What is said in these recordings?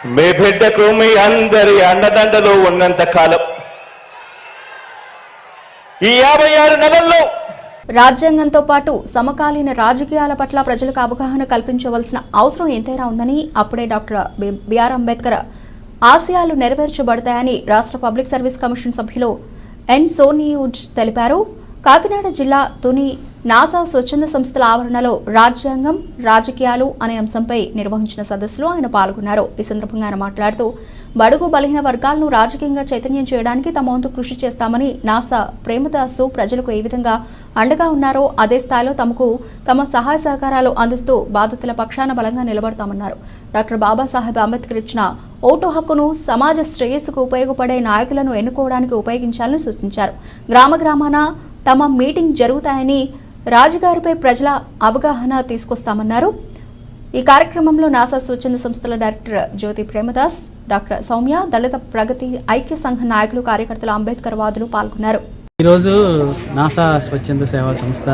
మీ బిడ్డకు మీ అందరి అండదండలు ఉన్నంత కాలం ఈ 56 నెలల్లో రాజ్యాంగంతో పాటు సమకాలీన రాజకీయాల పట్ల ప్రజలకు అవగాహన కల్పించవలసిన అవసరం ఎంతైనా ఉందని అప్పుడే డాక్టర్ బిఆర్ అంబేద్కర్ ఆశయాలు నెరవేర్చబడతాయని రాష్ట్ర పబ్లిక్ సర్వీస్ కమిషన్ సభ్యులు ఎన్ సోనియుజ్ తెలిపారు. కాకినాడ జిల్లా తుని నాసా స్వచ్ఛంద సంస్థల ఆవరణలో రాజ్యాంగం రాజకీయాలు అనే అంశంపై నిర్వహించిన సదస్సులో ఆయన పాల్గొన్నారు. ఈ సందర్భంగా ఆయన మాట్లాడుతూ బడుగు బలహీన వర్గాలను రాజకీయంగా చైతన్యం చేయడానికి తమ వంతు కృషి చేస్తామని, నాసా ప్రేమదాసు ప్రజలకు ఏ విధంగా అండగా ఉన్నారో అదే స్థాయిలో తమ సహాయ సహకారాలు అందిస్తూ బాధితుల పక్షాన బలంగా నిలబడతామన్నారు. డాక్టర్ బాబాసాహెబ్ అంబేద్కర్ ఇచ్చిన ఓటు హక్కును సమాజ శ్రేయస్సుకు ఉపయోగపడే నాయకులను ఎన్నుకోవడానికి ఉపయోగించాలని సూచించారు. గ్రామాన తమ మీటింగ్ జరుగుతాయని, రాజుగారిపై ప్రజల అవగాహన తీసుకొస్తామన్నారు. ఈ కార్యక్రమంలో నాసా స్వచ్ఛంద సంస్థల డైరెక్టర్ జ్యోతి ప్రేమదాస్, డాక్టర్ సౌమ్య, దళిత ప్రగతి ఐక్య సంఘ నాయకులు, కార్యకర్తలు, అంబేద్కర్ వాదులు పాల్గొన్నారు. ఈరోజు నాసా స్వచ్ఛంద సేవా సంస్థ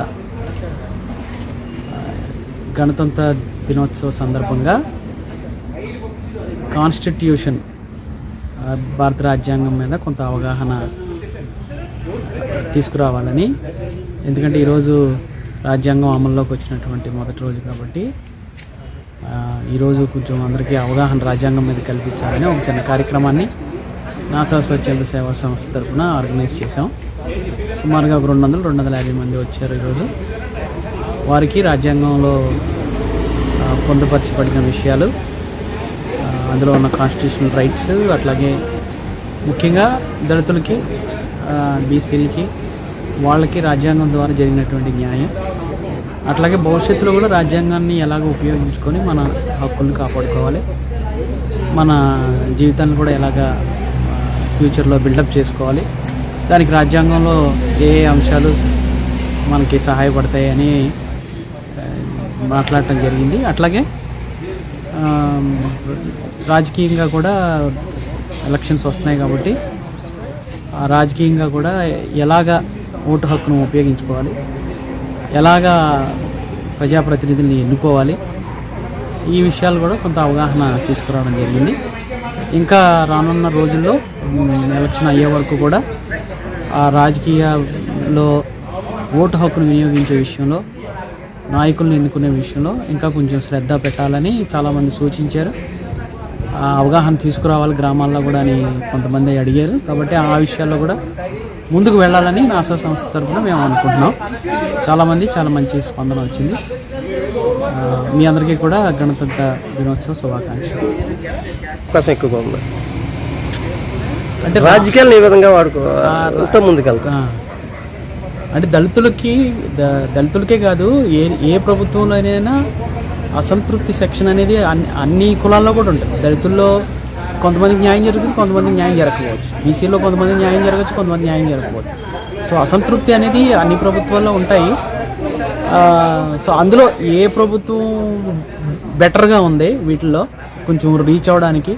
గణతంత్ర దినోత్సవ సందర్భంగా కాన్స్టిట్యూషన్ భారత రాజ్యాంగం మీద కొంత అవగాహన తీసుకురావాలని, ఎందుకంటే ఈరోజు రాజ్యాంగం అమల్లోకి వచ్చినటువంటి మొదటి రోజు కాబట్టి ఈరోజు కొంచెం అందరికీ అవగాహన రాజ్యాంగం మీద కల్పించాలని ఒక చిన్న కార్యక్రమాన్ని నాసా స్వచ్ఛంద సేవా సంస్థ తరఫున ఆర్గనైజ్ చేశాం. సుమారుగా 250 మంది వచ్చారు. ఈరోజు వారికి రాజ్యాంగంలో పొందుపరచబడిన విషయాలు, అందులో ఉన్న కాన్స్టిట్యూషనల్ రైట్స్, అట్లాగే ముఖ్యంగా దళితులకి, బీసీలకి, వాళ్ళకి రాజ్యాంగం ద్వారా జరిగినటువంటి న్యాయం, అట్లాగే భవిష్యత్తులో కూడా రాజ్యాంగాన్ని ఎలాగ ఉపయోగించుకొని మన హక్కుల్ని కాపాడుకోవాలి, మన జీవితాన్ని కూడా ఎలాగ ఫ్యూచర్లో బిల్డప్ చేసుకోవాలి, దానికి రాజ్యాంగంలో ఏ అంశాలు మనకి సహాయపడతాయి అని మాట్లాడటం జరిగింది. అట్లాగే రాజకీయంగా కూడా ఎలక్షన్స్ వస్తున్నాయి కాబట్టి రాజకీయంగా కూడా ఎలాగ ఓటు హక్కును ఉపయోగించుకోవాలి, ఎలాగా ప్రజాప్రతినిధుల్ని ఎన్నుకోవాలి, ఈ విషయాలు కూడా కొంత అవగాహన తీసుకురావడం జరిగింది. ఇంకా రానున్న రోజుల్లో ఎలక్షన్ అయ్యే వరకు కూడా ఆ రాజకీయాల్లో ఓటు హక్కును వినియోగించే విషయంలో, నాయకులను ఎన్నుకునే విషయంలో ఇంకా కొంచెం శ్రద్ధ పెట్టాలని చాలామంది సూచించారు. అవగాహన తీసుకురావాలి గ్రామాల్లో కూడా అని కొంతమంది అడిగారు. కాబట్టి ఆ విషయాల్లో కూడా ముందుకు వెళ్ళాలని నాసా సంస్థ తరఫున మేము అనుకుంటున్నాం. చాలా మంచి స్పందన వచ్చింది. మీ అందరికీ కూడా గణతంత్ర దినోత్సవ శుభాకాంక్షలు. ఎక్కువగా ఉంది అంటే రాజకీయాలు ఏ విధంగా వాడుకో ముందుకెళ్తా అంటే దళితులకే కాదు, ఏ ప్రభుత్వంలోనైనా అసంతృప్తి సెక్షన్ అనేది అన్ని కులాల్లో కూడా ఉంటుంది. దళితుల్లో కొంతమందికి న్యాయం జరుగుతుంది, కొంతమందికి న్యాయం జరగకపోవచ్చు. బీసీలో కొంతమంది న్యాయం జరగచ్చు, కొంతమంది న్యాయం జరగకపోవచ్చు. సో అసంతృప్తి అనేది అన్ని ప్రభుత్వాల్లో ఉంటాయి. సో అందులో ఏ ప్రభుత్వం బెటర్గా ఉంది వీటిల్లో కొంచెం రీచ్ అవ్వడానికి,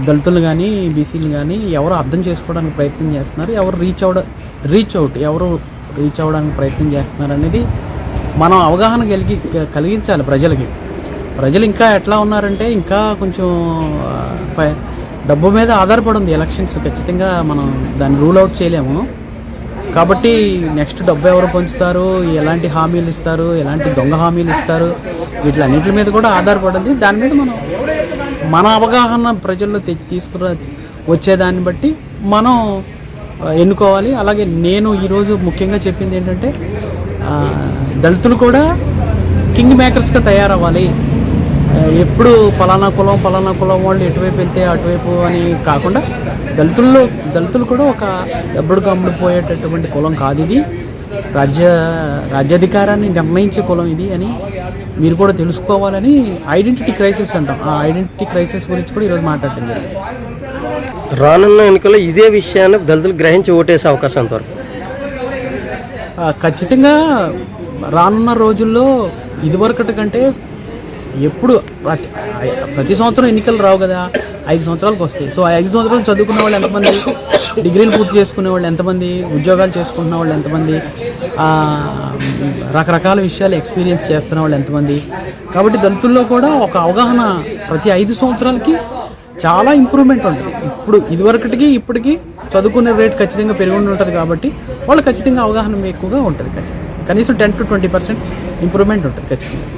దళితులు కానీ బీసీలు కానీ ఎవరు అర్థం చేసుకోవడానికి ప్రయత్నం చేస్తున్నారు, ఎవరు ఎవరు రీచ్ అవ్వడానికి ప్రయత్నం చేస్తున్నారు అనేది మనం అవగాహన కలిగించాలి ప్రజలకి. ప్రజలు ఇంకా ఎట్లా ఉన్నారంటే ఇంకా కొంచెం డబ్బు మీద ఆధారపడి ఉంది ఎలక్షన్స్. ఖచ్చితంగా మనం దాన్ని రూల్ అవుట్ చేయలేము. కాబట్టి నెక్స్ట్ డబ్బు ఎవరు పంచుతారు, ఎలాంటి హామీలు ఇస్తారు, ఎలాంటి దొంగ హామీలు ఇస్తారు, వీటిలన్నింటి మీద కూడా ఆధారపడింది. దాని మీద మన అవగాహన ప్రజల్లో వచ్చేదాన్ని బట్టి మనం ఎన్నుకోవాలి. అలాగే నేను ఈరోజు ముఖ్యంగా చెప్పింది ఏంటంటే దళితులు కూడా కింగ్ మేకర్స్గా తయారవ్వాలి. ఎప్పుడు పలానా కులం వాళ్ళు ఎటువైపు వెళ్తే అటువైపు అని కాకుండా దళితులు కూడా ఒక దబ్బుడు కమ్ముడు పోయేటటువంటి కులం కాదు ఇది. రాజ్యాధికారాన్ని నిర్ణయించే కులం ఇది అని మీరు కూడా తెలుసుకోవాలని ఐడెంటిటీ క్రైసిస్ అంటాం. ఆ ఐడెంటిటీ క్రైసిస్ గురించి కూడా ఈరోజు మాట్లాడటం జరిగింది. రానున్న ఎన్నికల్లో ఇదే విషయాన్ని దళితులు గ్రహించి ఓటేసే అవకాశం ఎంతవరకు? ఖచ్చితంగా రానున్న రోజుల్లో ఇదివరకటి కంటే ఎప్పుడు ప్రతి సంవత్సరం ఎన్నికలు రావు కదా, 5 సంవత్సరాలకు వస్తాయి. సో ఆ 5 సంవత్సరాలు చదువుకున్న వాళ్ళు ఎంతమంది, డిగ్రీలు పూర్తి చేసుకునే వాళ్ళు ఎంతమంది, ఉద్యోగాలు చేసుకుంటున్న వాళ్ళు ఎంతమంది, రకరకాల విషయాలు ఎక్స్పీరియన్స్ చేస్తున్న వాళ్ళు ఎంతమంది. కాబట్టి దళితుల్లో కూడా ఒక అవగాహన ప్రతి 5 సంవత్సరాలకి చాలా ఇంప్రూవ్మెంట్ ఉంటుంది. ఇప్పుడు ఇదివరకటికి ఇప్పటికీ చదువుకునే రేట్ ఖచ్చితంగా పెరిగి ఉంటుంది. కాబట్టి వాళ్ళు ఖచ్చితంగా అవగాహన ఎక్కువగా ఉంటుంది. ఖచ్చితంగా కనీసం 10 to 20% ఇంప్రూవ్మెంట్ ఉంటుంది ఖచ్చితంగా.